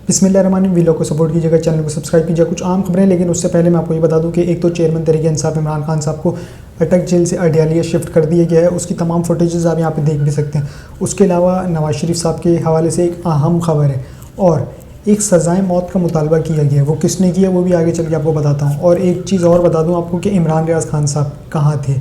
बिस्मिल्लाहिर्रहमानिर्रहीम। वीडियो को सपोर्ट कीजिएगा, चैनल को सब्सक्राइब कीजिएगा। कुछ आम खबरें, लेकिन उससे पहले मैं आपको ये बता दूं कि एक तो चेयरमैन तहरीक इंसाफ इमरान खान साहब को अटक जेल से अडयालिया शिफ्ट कर दिया गया है। उसकी तमाम फुटेजेस आप यहाँ पे देख भी सकते हैं। उसके अलावा नवाज शरीफ साहब के हवाले से एक अहम खबर है और एक सज़ाए मौत का मुतालबा किया गया है। वो किसने किया वो भी आगे चल के आपको बताता हूँ। और एक चीज़ और बता दूँ आपको कि इमरान रियाज खान साहब कहाँ थे,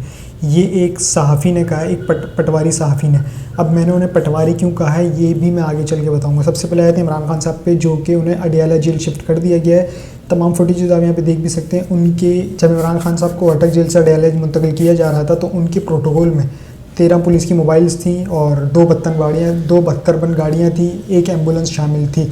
ये एक सहाफ़ी ने कहा है, एक पटवारी सहाफ़ी ने। अब मैंने उन्हें पटवारी क्यों कहा है ये भी मैं आगे चल के बताऊंगा। सबसे पहले आए थे इमरान खान साहब पे, जो कि उन्हें अडयाला जेल शिफ्ट कर दिया गया है। तमाम फुटेजेस आप यहाँ पे देख भी सकते हैं। उनके जब इमरान खान साहब को अटक जेल से अडयाला मुंतकिल किया जा रहा था तो उनके प्रोटोकॉल में 13 पुलिस की मोबाइल्स थी और 2 बख्तरबंद गाड़ियाँ थी, एक एम्बुलेंस शामिल थी।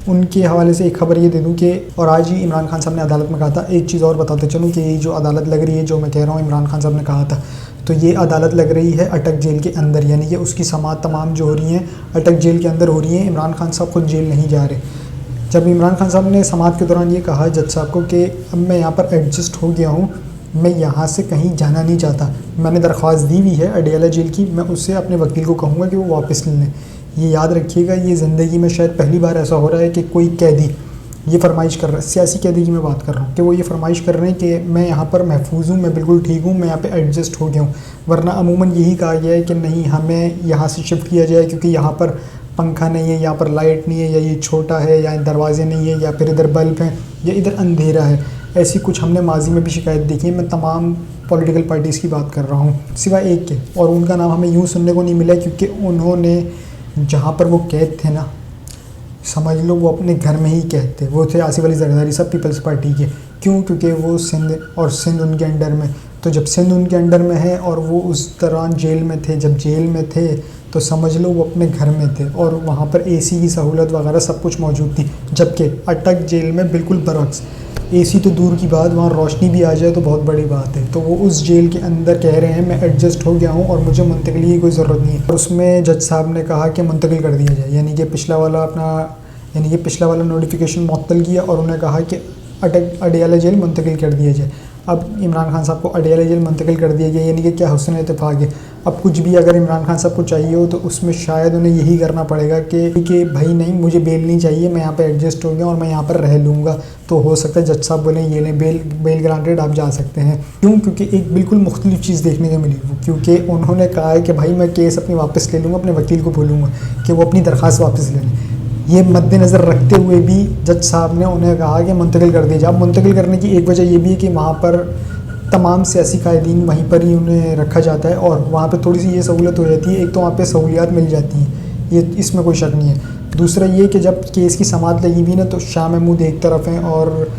उनके हवाले से एक खबर ये दे दूं कि और आज ही इमरान खान साहब ने अदालत में कहा था। एक चीज़ और बताते चलूं कि ये जो अदालत लग रही है, जो मैं कह रहा हूँ इमरान खान साहब ने कहा था, तो ये अदालत लग रही है अटक जेल के अंदर, यानी कि उसकी समाअत तमाम जो हो रही हैं अटक जेल के अंदर हो रही हैं। इमरान खान साहब खुद जेल नहीं जा रहे। जब इमरान खान साहब ने समाअत के दौरान ये कहा जज साहब को कि अब मैं यहाँ पर एडजस्ट हो गया हूँ, मैं यहाँ से कहीं जाना नहीं चाहता, मैंने दरख्वास्त दी हुई है अडयाला जेल की, मैं उससे अपने वकील को कहूँगा कि वो वापस ले लें। ये याद रखिएगा, ये ज़िंदगी में शायद पहली बार ऐसा हो रहा है कि कोई कैदी ये फरमाइश कर रहा है, सियासी कैदी की मैं बात कर रहा हूँ, कि वो ये फरमाइश कर रहे हैं कि मैं यहाँ पर महफूज हूँ, मैं बिल्कुल ठीक हूँ, मैं यहाँ पे एडजस्ट हो गया हूँ। वरना अमूमन यही कहा गया है कि नहीं, हमें यहाँ से शिफ्ट किया जाए क्योंकि यहाँ पर पंखा नहीं है, यहाँ पर लाइट नहीं है, या ये छोटा है, या दरवाजे नहीं है, या फिर इधर बल्ब हैं, या इधर अंधेरा है। ऐसी कुछ हमने माजी में भी शिकायत देखी है। मैं तमाम पॉलिटिकल पार्टीज़ की बात कर रहा हूँ सिवाय एक के, और उनका नाम हमें यूँ सुनने को नहीं मिला क्योंकि उन्होंने जहाँ पर वो कैद थे ना, समझ लो वो अपने घर में ही कैद थे। वो थे आसिफ अली जरदारी साहब पीपल्स पार्टी के। क्यों? क्योंकि वो सिंध उनके अंडर में। तो जब सिंध उनके अंडर में है और वो उस दौरान जेल में थे, जब जेल में थे तो समझ लो वो अपने घर में थे और वहाँ पर एसी की सहूलत वगैरह सब कुछ मौजूद थी। जबकि अटक जेल में बिल्कुल बरअक्स, एसी तो दूर की बात, वहाँ रोशनी भी आ जाए तो बहुत बड़ी बात है। तो वो उस जेल के अंदर कह रहे हैं मैं एडजस्ट हो गया हूँ और मुझे मुंतकली की कोई ज़रूरत नहीं है। और उसमें जज साहब ने कहा कि मुंतकिल कर दिया जाए, यानी कि पिछला वाला नोटिफिकेशन मुअत्तल किया और उन्हें कहा कि अडयाला जेल मुंतकिल कर दिया जाए। अब इमरान खान साहब को अडयाला जेल मुंतकिल कर दिया गया, यानी कि क्या हुस्न इत्तेफाक है। अब कुछ भी अगर इमरान खान साहब को चाहिए हो तो उसमें शायद उन्हें यही करना पड़ेगा कि भाई नहीं, मुझे बेल नहीं चाहिए, मैं यहाँ पे एडजस्ट हो गया और मैं यहाँ पर रह लूँगा। तो हो सकता है जज साहब बोलें ये लें बेल ग्रांटेड, आप जा सकते हैं। क्यों? क्योंकि एक बिल्कुल मुख्तलिफ चीज़ देखने को मिली, क्योंकि उन्होंने कहा है कि भाई मैं केस अपनी वापस ले लूँगा, अपने वकील को बोलूँगा कि वो अपनी दरख्वास्त वापस ले लें। ये मद्देनज़र रखते हुए भी जज साहब ने उन्हें कहा कि मुंतकिल कर दीजिए। अब मुंतकिल करने की एक वजह ये भी है कि वहाँ पर तमाम सियासी कायदीन वहीं पर ही उन्हें रखा जाता है और वहाँ पे थोड़ी सी ये सहूलत हो जाती है। एक तो वहाँ पे सहूलियात मिल जाती हैं, ये इसमें कोई शक नहीं है। दूसरा ये कि जब केस की समाअत लगी हुई ना तो शाह महमूद एक तरफ हैं और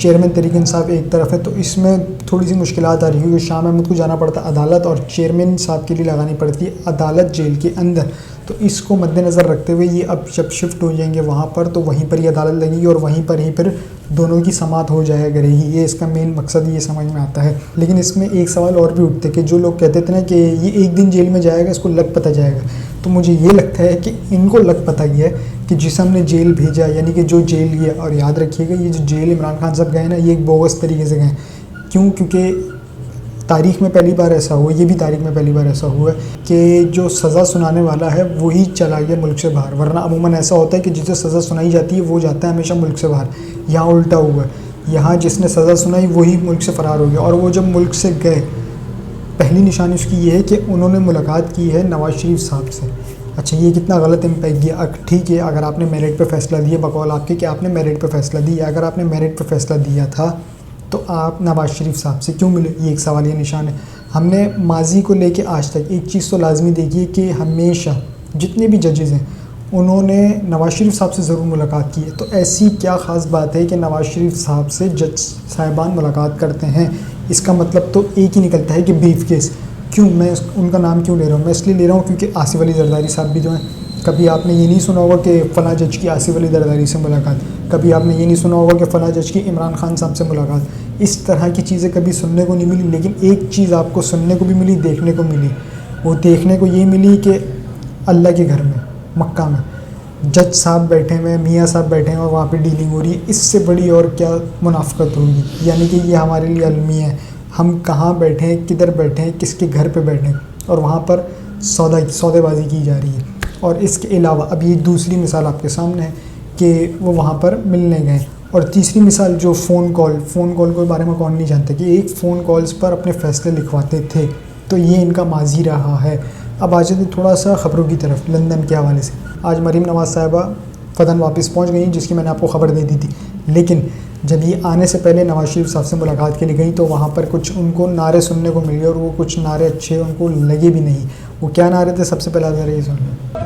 चेयरमैन तहरीक इंसाफ एक तरफ है, तो इसमें थोड़ी सी मुश्किलात आ रही है क्योंकि शाह महमूद को जाना पड़ता है अदालत और चेयरमैन साहब के लिए लगानी पड़ती है अदालत जेल के अंदर। तो इसको मद्देनज़र रखते हुए ये अब जब शिफ्ट हो जाएंगे वहाँ पर तो वहीं पर ही अदालत लगेगी और वहीं पर ही फिर दोनों की समाअत हो जाया करेगी। ये इसका मेन मकसद ये समझ में आता है। लेकिन इसमें एक सवाल और भी उठते कि जो लोग कहते थे ना कि ये एक दिन जेल में जाएगा, इसको लग पता जाएगा, तो मुझे ये लगता है कि इनको लग पता गया है कि जिस हमने जेल भेजा, यानी कि जो जेल गया। और याद रखिएगा ये जो जेल इमरान खान साहब गए ना, ये एक बोगस तरीके से गए। क्यों? क्योंकि तारीख़ में पहली बार ऐसा हुआ, ये भी तारीख़ में पहली बार ऐसा हुआ है कि जो सज़ा सुनाने वाला है वही चला गया मुल्क से बाहर। वरना अमूमन ऐसा होता है कि जिसे सज़ा सुनाई जाती है वो जाता है हमेशा मुल्क से बाहर। यहाँ उल्टा हुआ है, यहाँ जिसने सज़ा सुनाई वही मुल्क से फ़रार हो गया। और वो जब मुल्क से गए, पहली निशानी उसकी ये है कि उन्होंने मुलाकात की है नवाज शरीफ साहब से। अच्छा, ये कितना गलत इम्पैक्ट दिया। ठीक है, अगर आपने मेरिट पे फ़ैसला दिया, बकौल आपके कि आपने मेरिट पे फ़ैसला दिया, अगर आपने मेरिट पे फ़ैसला दिया था तो आप नवाज शरीफ साहब से क्यों मिले, ये एक सवाल, ये निशान है। हमने माजी को लेके आज तक एक चीज़ तो लाजमी देखी है कि हमेशा जितने भी जजेज़ हैं उन्होंने नवाज शरीफ साहब से ज़रूर मुलाकात की है। तो ऐसी क्या ख़ास बात है कि नवाज शरीफ साहब से जज साहिबान मुलाकात करते हैं? इसका मतलब तो एक ही निकलता है कि ब्रीफ केस। क्यों मैं उनका नाम क्यों ले रहा हूँ? मैं इसलिए ले रहा हूँ क्योंकि आसिफ अली जरदारी साहब भी जो हैं, कभी आपने ये नहीं सुना होगा कि फ़लाँ जज की आसिफ अली जरदारी से मुलाकात, कभी आपने ये नहीं सुना होगा कि फ़लाँ जज की इमरान खान साहब से मुलाकात। इस तरह की चीज़ें कभी सुनने को नहीं मिली। लेकिन एक चीज़ आपको सुनने को भी मिली, देखने को मिली। वो देखने को ये मिली कि अल्लाह के घर में मक्का में जज साहब बैठे हुए हैं, मियाँ साहब बैठे हैं और वहाँ पे डीलिंग हो रही है। इससे बड़ी और क्या मुनाफ़क़त होगी? यानी कि ये हमारे लिए अलमिया है, हम कहाँ बैठे हैं, किधर बैठे हैं, किसके घर पे बैठे हैं, और वहाँ पर सौदेबाजी की जा रही है। और इसके अलावा अब ये दूसरी मिसाल आपके सामने है कि वो वहाँ पर मिलने गए। और तीसरी मिसाल जो फ़ोन कॉल के बारे में कौन नहीं जानता कि एक फ़ोन कॉल्स पर अपने फ़ैसले लिखवाते थे, तो ये इनका माजी रहा है। अब आ जाते थोड़ा सा ख़बरों की तरफ लंदन के हवाले से। आज मरीम नवाज़ साहिबा वतन वापस पहुंच गई, जिसकी मैंने आपको ख़बर दे दी थी, लेकिन जब ये आने से पहले नवाज़ शरीफ साहब से मुलाकात के लिए गई तो वहाँ पर कुछ उनको नारे सुनने को मिले और वो कुछ नारे अच्छे उनको लगे भी नहीं। वो क्या नारे थे, सबसे पहले ज़रा ये सुन लें।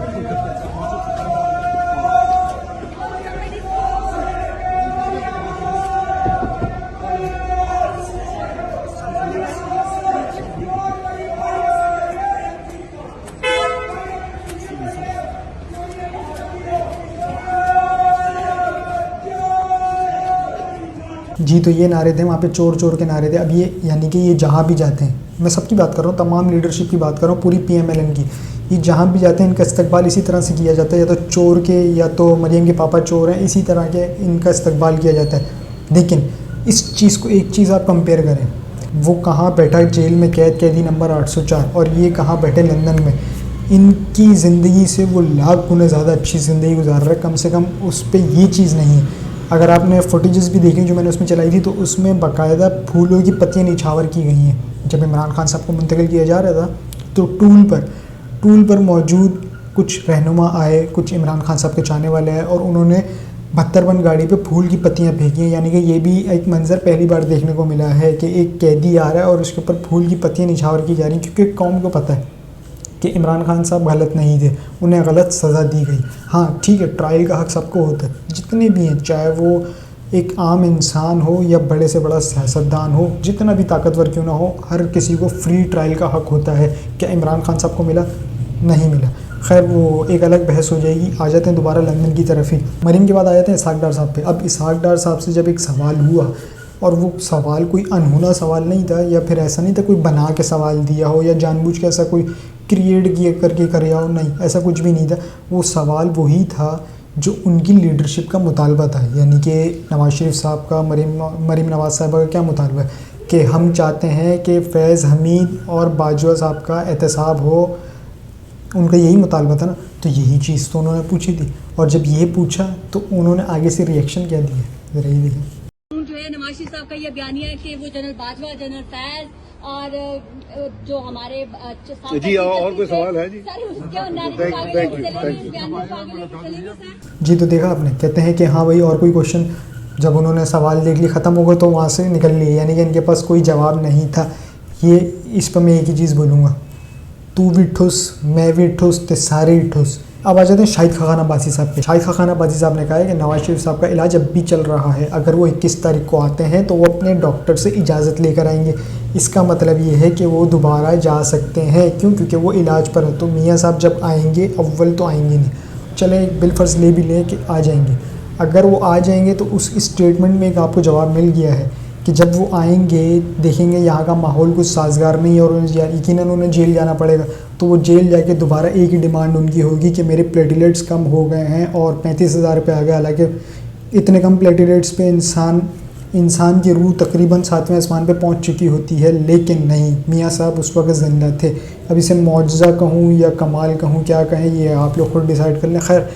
जी, तो ये नारे थे, वहाँ पे चोर चोर के नारे थे। अब ये यानी कि ये जहाँ भी जाते हैं, मैं सबकी बात कर रहा हूँ, तमाम लीडरशिप की बात कर रहा हूँ, पूरी PMLN की, ये जहाँ भी जाते हैं इनका इस्तकबाल इसी तरह से किया जाता है, या तो चोर के या तो मरियम के पापा चोर हैं, इसी तरह के इनका इस्तकबाल किया जाता है। लेकिन इस चीज़ को एक चीज़ आप कंपेयर करें, वो कहाँ बैठा जेल में कैदी नंबर 804 और ये कहाँ बैठे लंदन में। इनकी ज़िंदगी से वो लाख गुना ज़्यादा अच्छी ज़िंदगी गुजार रहा है, कम से कम उस पर ये चीज़ नहीं है। अगर आपने फुटेजेस भी देखी जो मैंने उसमें चलाई थी, तो उसमें बाकायदा फूलों की पत्तियाँ निछावर की गई हैं। जब इमरान खान साहब को मुंतकिल किया जा रहा था तो टूल पर मौजूद कुछ रहनुमा आए, कुछ इमरान खान साहब के चाहने वाले आए और उन्होंने 72 गाड़ी पे फूल की पत्तियाँ फेंकी हैं। यानी कि ये भी एक मंज़र पहली बार देखने को मिला है कि एक कैदी आ रहा है और उसके ऊपर फूल की पत्तियाँ निछावर की जा रही हैं, क्योंकि कौम को पता है कि इमरान खान साहब गलत नहीं थे, उन्हें गलत सज़ा दी गई। हाँ ठीक है, ट्रायल का हक़ सबको होता है, जितने भी हैं, चाहे वो एक आम इंसान हो या बड़े से बड़ा सियासतदान हो, जितना भी ताकतवर क्यों ना हो, हर किसी को फ्री ट्रायल का हक़ होता है। क्या इमरान खान साहब को मिला? नहीं मिला। खैर वो एक अलग बहस हो जाएगी। आ जाते हैं दोबारा लंदन की तरफ ही। मरीम के बाद आ जाते हैं इसहाक डार साहब पे। अब इसहाक डार साहब से जब एक सवाल हुआ, और वो सवाल कोई अनहोना सवाल नहीं था, या फिर ऐसा नहीं था कोई बना के सवाल दिया हो या जानबूझ के ऐसा कोई क्रिएट किए करके कराया हो, नहीं, ऐसा कुछ भी नहीं था। वो सवाल वही था जो उनकी लीडरशिप का मुतालबा था। यानी कि नवाज़ शरीफ साहब का मरीम नवाज़ साहिबा का क्या मुतालबा है कि हम चाहते हैं कि फैज़ हमीद और बाजवा साहब का एहतसाब हो, उनका यही मुतालबा था ना। तो यही चीज़ तो उन्होंने पूछी थी, और जब ये पूछा तो उन्होंने आगे से रिएक्शन क्या दिया, ज़रा ये देखिए। जो है नवाज शरीफ साहब का ये बयानिया है कि वो जनरल बाजवा, जनरल फैज और जो हमारे जी, और कोई सवाल है जी? जी, तो देखा आपने, कहते हैं कि हाँ भाई और कोई क्वेश्चन। जब उन्होंने सवाल देख लिया ख़त्म हो गया तो वहाँ से निकल लिए, यानी कि इनके पास कोई जवाब नहीं था। ये इस पर मैं एक ही चीज़ बोलूँगा, तू भी ठुस, मैं भी ठुस, ते सारे ही ठुस। अब आ जाते हैं शाहिद खान अब्बासी साहब पे। शाहिद खान अब्बासी साहब ने कहा है कि नवाज़ शरीफ साहब का इलाज अब भी चल रहा है, अगर वो 21 तारीख को आते हैं तो वो अपने डॉक्टर से इजाज़त लेकर आएंगे। इसका मतलब ये है कि वो दोबारा जा सकते हैं। क्यों? क्योंकि वो इलाज पर है। तो मियाँ साहब जब आएंगे, अव्वल तो आएंगे नहीं, चले बिलफर्ज ले भी लें कि आ जाएंगे। अगर वो आ जाएंगे तो उस स्टेटमेंट में एक आपको जवाब मिल गया है कि जब वो आएंगे देखेंगे यहाँ का माहौल कुछ साजगार नहीं है और यकीनन उन्हें जेल जाना पड़ेगा, तो वो जेल जाके दोबारा एक ही डिमांड उनकी होगी कि मेरे प्लेटिलेट्स कम हो गए हैं और 35,000 रुपये आ गए। हालांकि इतने कम प्लेटिलेट्स पे इंसान की रूह तकरीबन 7वें आसमान पे पहुंच चुकी होती है, लेकिन नहीं, मियाँ साहब उस वक्त ज़िंदा थे। अब इसे मौजज़ा कहूँ या कमाल कहूँ, क्या कहें, ये आप लोग खुद डिसाइड कर लें। खैर,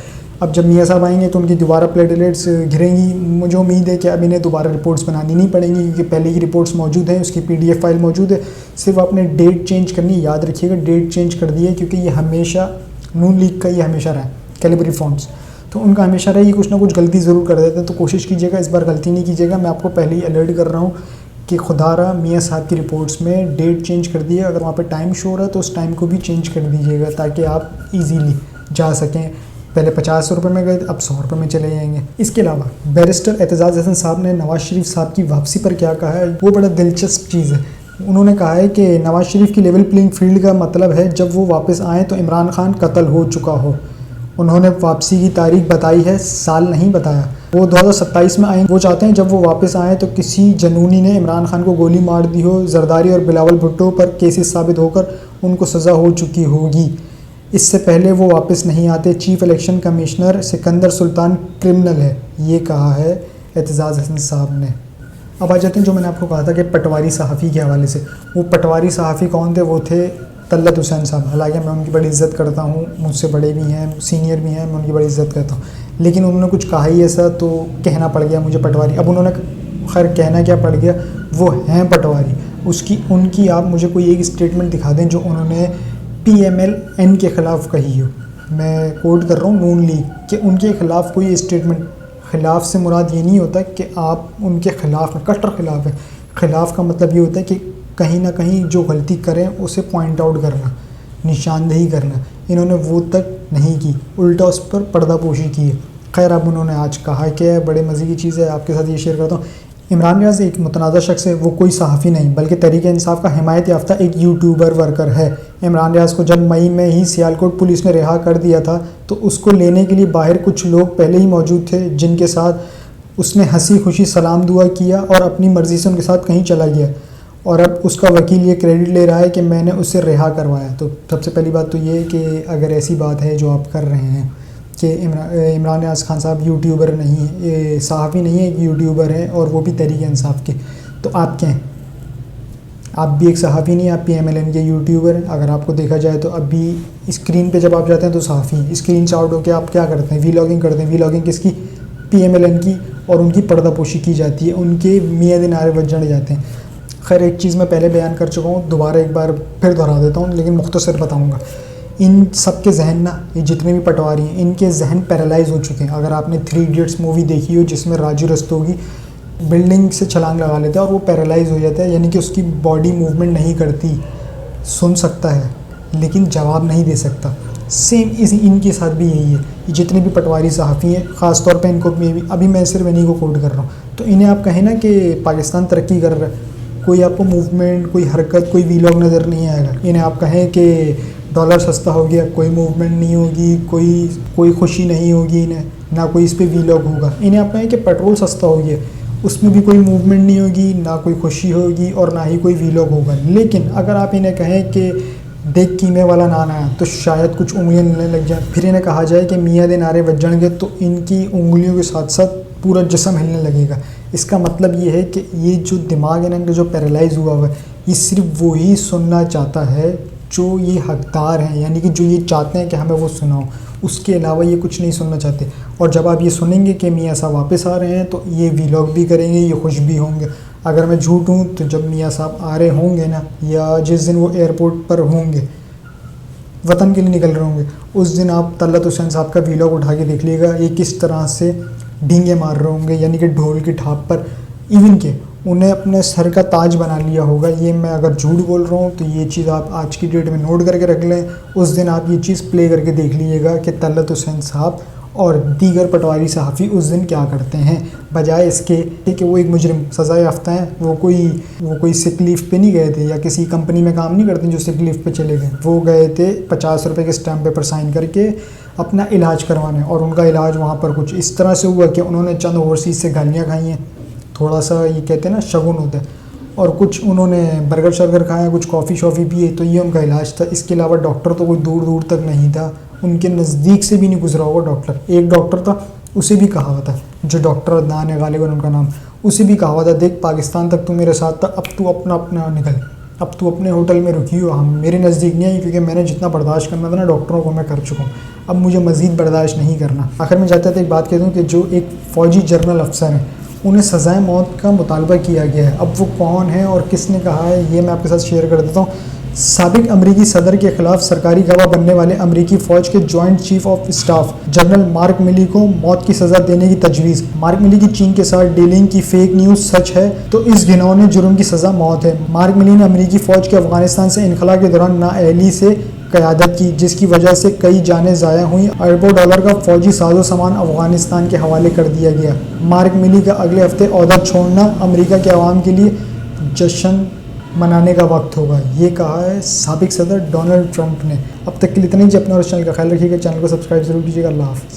अब जब मियाँ साहब आएंगे तो उनकी दोबारा प्लेटलेट्स गिरेंगी। मुझे उम्मीद है कि अब इन्हें दोबारा रिपोर्ट्स बनानी नहीं पड़ेंगी, क्योंकि पहले की रिपोर्ट्स मौजूद हैं, उसकी PDF फाइल मौजूद है। सिर्फ आपने डेट चेंज करनी, याद रखिएगा डेट चेंज कर दी है, क्योंकि ये हमेशा नून लीग का ये हमेशा रहा है, कैलिबरी फंड्स, तो उनका हमेशा रहा, ये कुछ ना कुछ गलती ज़रूर कर देते हैं। तो कोशिश कीजिएगा इस बार गलती नहीं कीजिएगा। मैं आपको पहले ही अलर्ट कर रहा हूँ कि खुदारा मियाँ साहब की रिपोर्ट्स में डेट चेंज कर दी है। अगर वहाँ पर टाइम शो रहा है तो उस टाइम को भी चेंज कर दीजिएगा, ताकि आप ईज़िली जा सकें। पहले 50 रुपये में गए, अब 100 रुपये में चले जाएंगे। इसके अलावा बैरिस्टर एतजाज़ हसन साहब ने नवाज़ शरीफ साहब की वापसी पर क्या कहा है, वो बड़ा दिलचस्प चीज़ है। उन्होंने कहा है कि नवाज़ शरीफ की लेवल प्लेइंग फील्ड का मतलब है जब वो वापस आएँ तो इमरान खान कत्ल हो चुका हो। उन्होंने वापसी की तारीख बताई है, साल नहीं बताया। वो 2027 में आएंगे। वो चाहते हैं जब वो वापस आएँ तो किसी जनूनी ने इमरान खान को गोली मार दी हो, जरदारी और बिलावल भुट्टो पर केसेस साबित होकर उनको सज़ा हो चुकी होगी। इससे पहले वो वापस नहीं आते। Chief election commissioner Sikandar Sultan criminal है, ये कहा है एतजाज़ हसन साहब ने। अब आ जाते हैं जो मैंने आपको कहा था कि पटवारी सहाफ़ी के हवाले से। वो पटवारी सहाफ़ी कौन थे? वो थे तलत हुसैन साहब। हालांकि मैं उनकी बड़ी इज़्ज़त करता हूँ, मुझसे बड़े भी हैं, सीनियर भी हैं, मैं उनकी बड़ी इज़्ज़त करता हूँ, लेकिन उन्होंने कुछ कहा ही ऐसा तो कहना पड़ गया मुझे पटवारी। अब उन्होंने खैर कहना क्या पड़ गया, वो हैं पटवारी। उनकी आप मुझे कोई एक स्टेटमेंट दिखा दें जो उन्होंने PMLN के ख़िलाफ़ कही हो। मैं कोट कर रहा हूँ, नून लीग कि उनके ख़िलाफ़ कोई स्टेटमेंट, ख़िलाफ़ से मुराद ये नहीं होता कि आप उनके ख़िलाफ़ हैं, कट्टर ख़िलाफ़ है। ख़िलाफ़ का मतलब ये होता है कि कहीं ना कहीं जो गलती करें उसे पॉइंट आउट करना, निशानदेही करना। इन्होंने वो तक नहीं की, उल्टा उस पर पर्दापोशी की है। खैर अब उन्होंने आज कहा क्या है, बड़े मज़े की चीज़ है, आपके साथ ये शेयर करता हूँ। इमरान रियाज़ एक मुतनाज़ा शख्स है, वो कोई सहाफ़ी नहीं बल्कि तहरीक इंसाफ का हिमायत याफ्ता एक यूट्यूबर वर्कर है। इमरान रियाज़ को जब मई में ही सियालकोट पुलिस ने रिहा कर दिया था तो उसको लेने के लिए बाहर कुछ लोग पहले ही मौजूद थे, जिनके साथ उसने हंसी खुशी सलाम दुआ किया और अपनी मर्ज़ी से उनके साथ कहीं चला गया। और अब उसका वकील ये क्रेडिट ले रहा है कि मैंने उसे रिहा करवाया। तो सबसे पहली बात तो ये है कि अगर ऐसी बात है जो आप कर रहे हैं कि इमरान रियाज़ खान साहब यूट्यूबर नहीं है, सहाफ़ी नहीं है, यूट्यूबर हैं और वो भी तहरीक इंसाफ के, तो आप क्या हैं? आप भी एक सहाफ़ी नहीं, आप PMLN के यूट्यूबर हैं। अगर आपको देखा जाए तो अभी स्क्रीन पे जब आप जाते हैं तो सहाफ़ी, स्क्रीन से आउट होकर आप क्या करते हैं? वीलॉगिंग करते हैं। वीलॉगिंग किसकी? PMLN की, और उनकी पर्दापोशी की जाती है, उनके मियाँ दे नारे बजने जाते हैं। खैर एक चीज़ मैं पहले बयान कर चुका हूँ, दोबारा एक बार फिर दोहरा देता हूँ, लेकिन मुख्तसर बताऊँगा। इन सब के जहन ना, ये जितने भी पटवारी हैं, इनके जहन पैरालाइज हो चुके हैं। अगर आपने 3 इडियट्स मूवी देखी हो जिसमें राजू रस्तोगी बिल्डिंग से छलांग लगा लेता है और वो पैरालाइज हो जाता है, यानी कि उसकी बॉडी मूवमेंट नहीं करती, सुन सकता है लेकिन जवाब नहीं दे सकता। सेम इनके साथ भी यही है। ये जितने भी पटवारी सहाफ़ी हैं, ख़ास तौर पे इनको अभी मैं सिर्फ इन्हीं को कोट कर रहा हूँ। तो इन्हें आप कहें ना कि पाकिस्तान तरक्की कर रहा है, कोई आपको मूवमेंट, कोई हरकत, कोई वीलॉग नज़र नहीं आएगा। इन्हें आप कहें कि डॉलर सस्ता हो गया, कोई मूवमेंट नहीं होगी, कोई खुशी नहीं होगी इन्हें, ना कोई इस पर वीलॉग होगा। इन्हें आप कहें कि पेट्रोल सस्ता हो गया, उसमें भी कोई मूवमेंट नहीं होगी, ना कोई खुशी होगी और ना ही कोई वीलॉग होगा। लेकिन अगर आप इन्हें कहें कि देख कीमे वाला नान आया, तो शायद कुछ उंगलियां हिलने लग जाए। फिर इन्हें कहा जाए कि मियाँ दे नारे बजणगे, तो इनकी उंगलियों के साथ साथ पूरा जिस्म हिलने लगेगा। इसका मतलब ये है कि ये जो दिमाग है ना इनका, जो पैरालाइज हुआ हुआ है, ये सिर्फ वो ही सुनना चाहता है जो ये हकदार हैं, यानी कि जो ये चाहते हैं कि हमें वो सुनाओ, उसके अलावा ये कुछ नहीं सुनना चाहते। और जब आप ये सुनेंगे कि मियाँ साहब वापस आ रहे हैं तो ये वीलॉग भी करेंगे, ये खुश भी होंगे। अगर मैं झूठ हूँ तो जब मियाँ साहब आ रहे होंगे ना, या जिस दिन वो एयरपोर्ट पर होंगे, वतन के लिए निकल रहे होंगे, उस दिन आप तलत हुसैन साहब का वीलॉग उठा के देख लीजिएगा, ये किस तरह से डींगे मार रहे होंगे, यानी कि ढोल की ठाप पर। इवन के उन्हें अपने सर का ताज बना लिया होगा। ये मैं अगर झूठ बोल रहा हूँ तो ये चीज़ आप आज की डेट में नोट करके रख लें। उस दिन आप ये चीज़ प्ले करके देख लीजिएगा कि तलत हुसैन साहब और दीगर पटवारी सहाफ़ी उस दिन क्या करते हैं, बजाय इसके कि वो एक मुजरिम सज़ा याफ्ता है, वो कोई सिक लीव पे नहीं गए थे, या किसी कंपनी में काम नहीं करते जो सिक लीव पे चले गए। वो गए थे 50 रुपये के स्टैम्प पेपर साइन करके अपना इलाज करवाने, और उनका इलाज वहाँ पर कुछ इस तरह से हुआ कि उन्होंने चंद ओवरसीज़ से गालियाँ खाई हैं, थोड़ा सा ये कहते हैं ना शगुन होता है, और कुछ उन्होंने बर्गर शर्गर खाया, कुछ कॉफ़ी शॉफ़ी पिए, तो ये उनका इलाज था। इसके अलावा डॉक्टर तो कोई दूर दूर तक नहीं था, उनके नज़दीक से भी नहीं गुजरा होगा डॉक्टर। एक डॉक्टर था, उसे भी कहा हुआ था, जो डॉक्टर अदनान है गालिबन उनका नाम, उसे भी कहा हुआ था, देख पाकिस्तान तक तू मेरे साथ था, अब तू अपना निकल, अब तू अपने होटल में रुकी हो, हम मेरे नज़दीक नहीं आई, क्योंकि मैंने जितना बर्दाश्त करना था ना डॉक्टरों को मैं कर चुका हूँ, अब मुझे मज़ीद बर्दाश्त नहीं करना। आखिर में चाहता था एक बात कह दूँ कि जो एक फ़ौजी जनरल अफसर हैं, उन्हें सज़ाए मौत का मुतालबा किया गया है। अब वो कौन है और किसने कहा है, ये मैं आपके साथ शेयर कर देता हूँ। साबिक अमरीकी सदर के खिलाफ सरकारी गवाह बनने वाले अमरीकी फ़ौज के joint chief of staff general mark मिली को मौत की सज़ा देने की तजवीज़। मार्क मिली की चीन के साथ डीलिंग की फेक न्यूज़ सच है तो इस घिनौने जुर्म की सज़ा मौत है। मार्क मिली ने अमरीकी फ़ौज के अफगानिस्तान से इनखला के दौरान नाअहली से क़यादत की, जिसकी वजह से कई जानें ज़ाया हुई, अरबों डॉलर का फ़ौजी साजो सामान अफगानिस्तान के हवाले कर दिया गया। मार्क मिली का अगले हफ्ते ओहदा छोड़ना अमेरिका के अवाम के लिए जश्न मनाने का वक्त होगा, ये कहा है साबिक सदर डोनाल्ड ट्रंप ने। अब तक के लिए इतना ही। अपने और चैनल का ख्याल रखिएगा, चैनल को सब्सक्राइब जरूर कीजिएगा। अल्लाह हाफ़िज़।